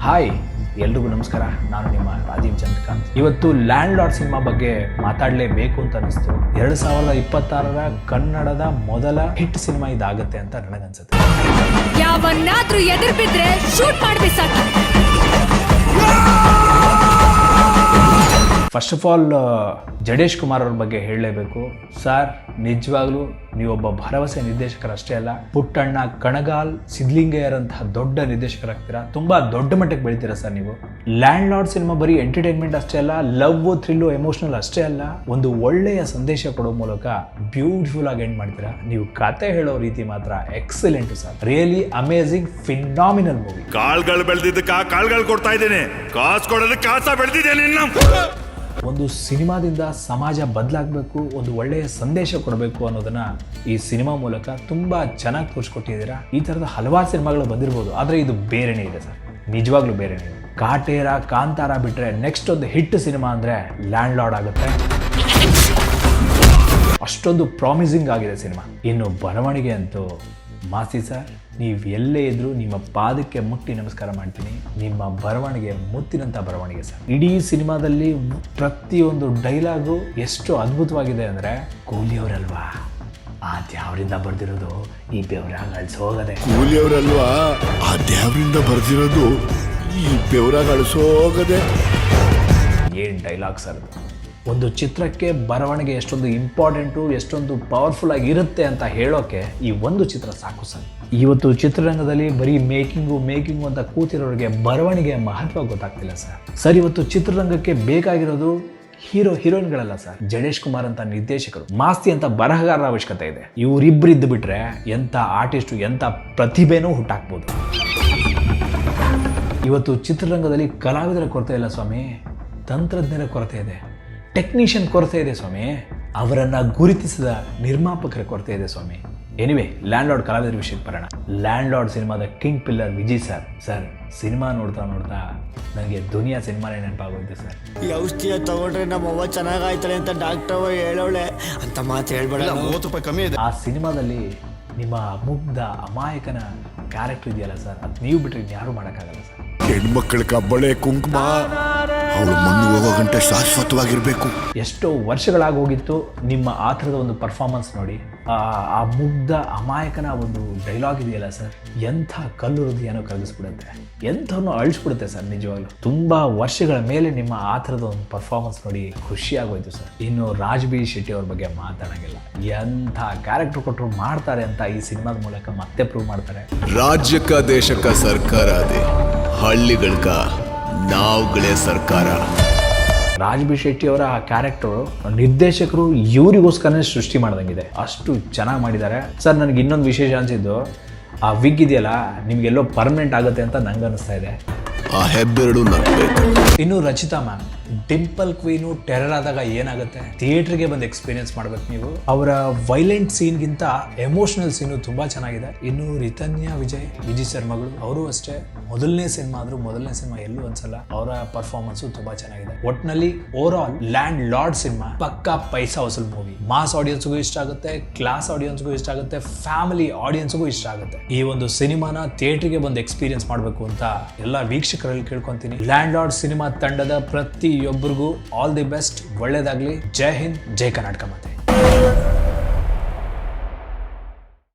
Hi ಎಲ್ರಿಗೂ ನಮಸ್ಕಾರ. ನಾನು ನಿಮ್ಮ ರಾಜೀವ್ ಚಂದ್ರಕಾಂತ್. ಇವತ್ತು ಲ್ಯಾಂಡ್ ಲಾರ್ಡ್ ಸಿನಿಮಾ ಬಗ್ಗೆ ಮಾತಾಡಲೇಬೇಕು ಅಂತ ಅನಿಸ್ತು. 2026ರ ಕನ್ನಡದ ಮೊದಲ ಹಿಟ್ ಸಿನಿಮಾ ಇದಾಗುತ್ತೆ ಅಂತ ನನಗನ್ಸುತ್ತೆ. ಯಾವನ್ನಾದ್ರೂ ಎದುರು ಬಿದ್ರೆ ಶೂಟ್ ಮಾಡ್ಬೇಕು. First of all Jadesh Kumar ಅವ್ರ ಬಗ್ಗೆ ಹೇಳಲೇಬೇಕು. ಸರ್, ನಿಜವಾಗ್ಲೂ ನೀವೊಬ್ಬ ಭರವಸೆ ನಿರ್ದೇಶಕರಷ್ಟೇ ಅಲ್ಲ, ಪುಟ್ಟಣ್ಣ ಕಣಗಾಲ್, ಸಿದ್ಲಿಂಗಯ್ಯರಂತಹ ದೊಡ್ಡ ನಿರ್ದೇಶಕರಾಗ್ತೀರಾ. ತುಂಬಾ ದೊಡ್ಡ ಮಟ್ಟಕ್ಕೆ ಬೆಳಿತೀರಾ ಸರ್ ನೀವು. ಲ್ಯಾಂಡ್ ಲಾರ್ಡ್ ಸಿನಿಮಾ ಬರೀ ಎಂಟರ್ಟೈನ್ಮೆಂಟ್ ಅಷ್ಟೇ ಅಲ್ಲ, ಲವ್, ಥ್ರಿಲ್ಲು, ಎಮೋಷನಲ್ ಅಷ್ಟೇ ಅಲ್ಲ, ಒಂದು ಒಳ್ಳೆಯ ಸಂದೇಶ ಕೊಡೋ ಮೂಲಕ ಬ್ಯೂಟಿಫುಲ್ ಆಗಿ ಎಂಡ್ ಮಾಡ್ತೀರಾ. ನೀವು ಕತೆ ಹೇಳೋ ರೀತಿ ಮಾತ್ರ excellent sir. Really amazing, phenomenal movie. ಕಾಳ್ಗಳು ಬೆಳೆದಿದ್ದಕ್ಕೆ ಕಾಳ್ಗಳು ಕೊಡ್ತಾ ಇದ್ದೇನೆ, ಕಾಸು ಕೊಡೋದಕ್ಕೆ ಕಾಸ ಬೆಳೆದಿದ್ದೇನೆ. ಒಂದು ಸಿನಿಮಾದಿಂದ ಸಮಾಜ ಬದಲಾಗಬೇಕು, ಒಂದು ಒಳ್ಳೆಯ ಸಂದೇಶ ಕೊಡಬೇಕು ಅನ್ನೋದನ್ನ ಈ ಸಿನಿಮಾ ಮೂಲಕ ತುಂಬಾ ಚೆನ್ನಾಗಿ ತೋರಿಸ್ಕೊಟ್ಟಿದ್ದೀರಾ. ಈ ಥರದ ಹಲವಾರು ಸಿನಿಮಾಗಳು ಬಂದಿರ್ಬೋದು, ಆದರೆ ಇದು ಬೇರೆನೇ ಇದೆ ಸರ್, ನಿಜವಾಗ್ಲೂ ಬೇರೆನೇ ಇದೆ. ಕಾಟೇರ, ಕಾಂತಾರ ಬಿಟ್ಟರೆ ನೆಕ್ಸ್ಟ್ ಒಂದು ಹಿಟ್ ಸಿನಿಮಾ ಅಂದರೆ ಲ್ಯಾಂಡ್ ಲಾರ್ಡ್ ಆಗುತ್ತೆ. ಅಷ್ಟೊಂದು ಪ್ರಾಮಿಸಿಂಗ್ ಆಗಿದೆ ಸಿನಿಮಾ. ಇನ್ನು ಬರವಣಿಗೆ ಅಂತೂ ಮಾಸಿ ಸರ್. ನೀವು ಎಲ್ಲೇ ಇದ್ರೂ ನಿಮ್ಮ ಪಾದಕ್ಕೆ ಮುಟ್ಟಿ ನಮಸ್ಕಾರ ಮಾಡ್ತೀನಿ. ನಿಮ್ಮ ಬರವಣಿಗೆ ಮುತ್ತಿನಂಥ ಬರವಣಿಗೆ ಸರ್. ಇಡೀ ಸಿನಿಮಾದಲ್ಲಿ ಪ್ರತಿಯೊಂದು ಡೈಲಾಗು ಎಷ್ಟು ಅದ್ಭುತವಾಗಿದೆ ಅಂದರೆ, ಕೂಲಿಯವರಲ್ವಾ ಆ ದ್ಯಾವರಿಂದ ಬರ್ದಿರೋದು ಈ ಬೆವರ ಗಳಿಸೋಗದೆ. ಕೂಲಿಯವರಲ್ವಾ ಆ ದ್ಯಾವರಿಂದ ಬರ್ದಿರೋದು ಈ ಬೆವರ ಗಳಿಸೋಗದೆ. ಏನು ಡೈಲಾಗ್ ಸರ್ ಅದು. ಒಂದು ಚಿತ್ರಕ್ಕೆ ಬರವಣಿಗೆ ಎಷ್ಟೊಂದು ಇಂಪಾರ್ಟೆಂಟು, ಎಷ್ಟೊಂದು ಪವರ್ಫುಲ್ ಆಗಿ ಇರುತ್ತೆ ಅಂತ ಹೇಳೋಕೆ ಈ ಒಂದು ಚಿತ್ರ ಸಾಕು ಸರ್. ಇವತ್ತು ಚಿತ್ರರಂಗದಲ್ಲಿ ಬರೀ ಮೇಕಿಂಗು ಅಂತ ಕೂತಿರೋರಿಗೆ ಬರವಣಿಗೆಯ ಮಹತ್ವ ಗೊತ್ತಾಗ್ತಿಲ್ಲ ಸರ್. ಇವತ್ತು ಚಿತ್ರರಂಗಕ್ಕೆ ಬೇಕಾಗಿರೋದು ಹೀರೋಯಿನ್ಗಳಲ್ಲ ಸರ್, ಜಡೇಶ್ ಕುಮಾರ್ ಅಂತ ನಿರ್ದೇಶಕರು, ಮಾಸ್ತಿ ಅಂತ ಬರಹಗಾರರ ಅವಶ್ಯಕತೆ ಇದೆ. ಇವರಿಬ್ಬರು ಇದ್ದು ಬಿಟ್ರೆ ಎಂಥ ಆರ್ಟಿಸ್ಟು, ಎಂಥ ಪ್ರತಿಭೆನೂ ಹುಟ್ಟಾಕ್ಬೋದು. ಇವತ್ತು ಚಿತ್ರರಂಗದಲ್ಲಿ ಕಲಾವಿದರ ಕೊರತೆ ಇಲ್ಲ ಸ್ವಾಮಿ, ತಂತ್ರಜ್ಞರ ಕೊರತೆ ಇದೆ, ಟೆಕ್ನಿಷಿಯನ್ ಕೊರತೆ ಇದೆ ಸ್ವಾಮಿ, ಅವರನ್ನು ಗುರುತಿಸಿದ ನಿರ್ಮಾಪಕರ ಕೊರತೆ ಇದೆ ಸ್ವಾಮಿ. ಎನಿವೆ, ಲ್ಯಾಂಡ್ ಲಾರ್ಡ್ ಕಲಾವಿದರ ವಿಷಯಕ್ಕೆ ಬರೋಣ. ಲ್ಯಾಂಡ್ ಲಾರ್ಡ್ ಸಿನಿಮಾದ king pillar Vijay sir cinema ನೋಡ್ತಾ ನನಗೆ ದುನಿಯಾ ಸಿನಿಮಾನೇ ನೆನಪಾಗೋಯ್ತು ಸರ್. ಈ ಔಷಧಿಯ ತಗೊಂಡ್ರೆ ನಮ್ಮವ್ವ ಚೆನ್ನಾಗಾಯ್ತಾಳೆ ಅಂತ ಡಾಕ್ಟರ್ ಹೇಳೋಳೆ ಅಂತ ಮಾತು ಹೇಳ್ಬೇಡ. 30 ರೂಪಾಯಿ ಕಮ್ಮಿ ಇದೆ. ಆ ಸಿನಿಮಾದಲ್ಲಿ ನಿಮ್ಮ ಮುಗ್ಧ ಅಮಾಯಕನ ಕ್ಯಾರೆಕ್ಟರ್ ಇದೆಯಲ್ಲ ಸರ್, ಅದು ನೀವು ಬಿಟ್ಟರೆ ಯಾರು ಮಾಡೋಕ್ಕಾಗಲ್ಲ ಸರ್. ಹೆಣ್ಮಕ್ಳ ಕಬ್ಬಳೆ ಕುಂಕುಮ ಅವಳು ಮಣ್ಣು ಹೋಗೋ ಗಂಟೆ ಶಾಶ್ವತವಾಗಿರ್ಬೇಕು. ಎಷ್ಟೋ ವರ್ಷಗಳಾಗಿ ಹೋಗಿತ್ತು ನಿಮ್ಮ ಆ ಥರದ ಒಂದು ಪರ್ಫಾರ್ಮೆನ್ಸ್ ನೋಡಿ. ಆ ಮುಗ್ಧ ಅಮಾಯಕನ ಒಂದು ಡೈಲಾಗ್ ಇದೆಯಲ್ಲ ಸರ್, ಎಂಥ ಕಲ್ಲು ಹೃದಯನೋ ಕರಗಿಸ್ಬಿಡುತ್ತೆ, ಎಂಥವನ್ನು ಅಳಿಸ್ಬಿಡುತ್ತೆ ಸರ್. ನಿಜವಾಗ್ಲೂ ತುಂಬ ವರ್ಷಗಳ ಮೇಲೆ ನಿಮ್ಮ ಆ ಥರದ ಒಂದು ಪರ್ಫಾರ್ಮೆನ್ಸ್ ನೋಡಿ ಖುಷಿ ಆಗೋಯ್ತು ಸರ್. ಇನ್ನು ರಾಜ್ ಬಿ ಶೆಟ್ಟಿ ಅವ್ರ ಬಗ್ಗೆ ಮಾತಾಡೋಂಗಿಲ್ಲ, ಎಂಥ ಕ್ಯಾರೆಕ್ಟರ್ ಕೊಟ್ಟರು ಮಾಡ್ತಾರೆ ಅಂತ ಈ ಸಿನಿಮಾದ ಮೂಲಕ ಮತ್ತೆ ಪ್ರೂವ್ ಮಾಡ್ತಾರೆ. ರಾಜ್ಯಕ ದೇಶಕ ಸರ್ಕಾರ ಅದೇ, ಹಳ್ಳಿಗಳಕ ನಾವುಗಳೇ ಸರ್ಕಾರ. ರಾಜ್ ಬಿ ಶೆಟ್ಟಿ ಅವರ ಆ ಕ್ಯಾರೆಕ್ಟರು ನಿರ್ದೇಶಕರು ಇವರಿಗೋಸ್ಕರನೇ ಸೃಷ್ಟಿ ಮಾಡ್ದಂಗಿದೆ, ಅಷ್ಟು ಚೆನ್ನಾಗಿ ಮಾಡಿದ್ದಾರೆ ಸರ್. ನನಗೆ ಇನ್ನೊಂದು ವಿಶೇಷ ಅನಿಸಿದ್ದು, ಆ ವಿಗ್ ಇದೆಯಲ್ಲ ನಿಮಗೆಲ್ಲೋ ಪರ್ಮನೆಂಟ್ ಆಗುತ್ತೆ ಅಂತ ನಂಗೆ ಅನಿಸ್ತಾ ಇದೆ. ಆ ಹೆಬ್ಬೆರಳು ನಗ್ಬೇಕು. ಇನ್ನು Rachita ma'am, Dimple queen terror ಆದಾಗ ಏನಾಗುತ್ತೆ, ಥಿಯೇಟರ್ಗೆ ಬಂದು ಎಕ್ಸ್ಪೀರಿಯನ್ಸ್ ಮಾಡ್ಬೇಕು ನೀವು. ಅವರ ವೈಲೆಂಟ್ ಸೀನ್ಗಿಂತ ಎಮೋಷನಲ್ ಸೀನು ತುಂಬಾ ಚೆನ್ನಾಗಿದೆ. ಇನ್ನು ರಿತನ್ಯಾ ವಿಜಯ್ ಸರ್ ಮಗಳು, ಅವರು ಅಷ್ಟೇ ಮೊದಲನೇ ಸಿನಿಮಾ ಎಲ್ಲೂ ಅನ್ಸಲ್ಲ, ಅವರ ಪರ್ಫಾರ್ಮೆನ್ಸು ತುಂಬಾ ಚೆನ್ನಾಗಿದೆ. ಒಟ್ನಲ್ಲಿ over all land lord cinema ಪಕ್ಕಾ ಪೈಸಾ ವಸೂಲ್ ಮೂವಿ. ಮಾಸ್ ಆಡಿಯನ್ಸ್ಗೂ ಇಷ್ಟ ಆಗುತ್ತೆ, ಕ್ಲಾಸ್ ಆಡಿಯನ್ಸ್ಗೂ ಇಷ್ಟ ಆಗುತ್ತೆ, ಫ್ಯಾಮಿಲಿ ಆಡಿಯನ್ಸ್ಗೂ ಇಷ್ಟ ಆಗುತ್ತೆ. ಈ ಒಂದು ಸಿನಿಮಾನ ಥಿಯೇಟರ್ಗೆ ಬಂದು ಎಕ್ಸ್ಪೀರಿಯನ್ಸ್ ಮಾಡಬೇಕು ಅಂತ ಎಲ್ಲ ವೀಕ್ಷಕರಲ್ಲಿ ಕೇಳ್ಕೊಂತೀನಿ. ಲ್ಯಾಂಡ್ ಲಾರ್ಡ್ ಸಿನಿಮಾ ತಂಡದ ಪ್ರತಿಯೊಬ್ಬರಿಗೂ ಆಲ್ ದಿ ಬೆಸ್ಟ್, ಒಳ್ಳೇದಾಗ್ಲಿ. ಜೈ ಹಿಂದ್, ಜೈ ಕರ್ನಾಟಕ ಮಾತೆ.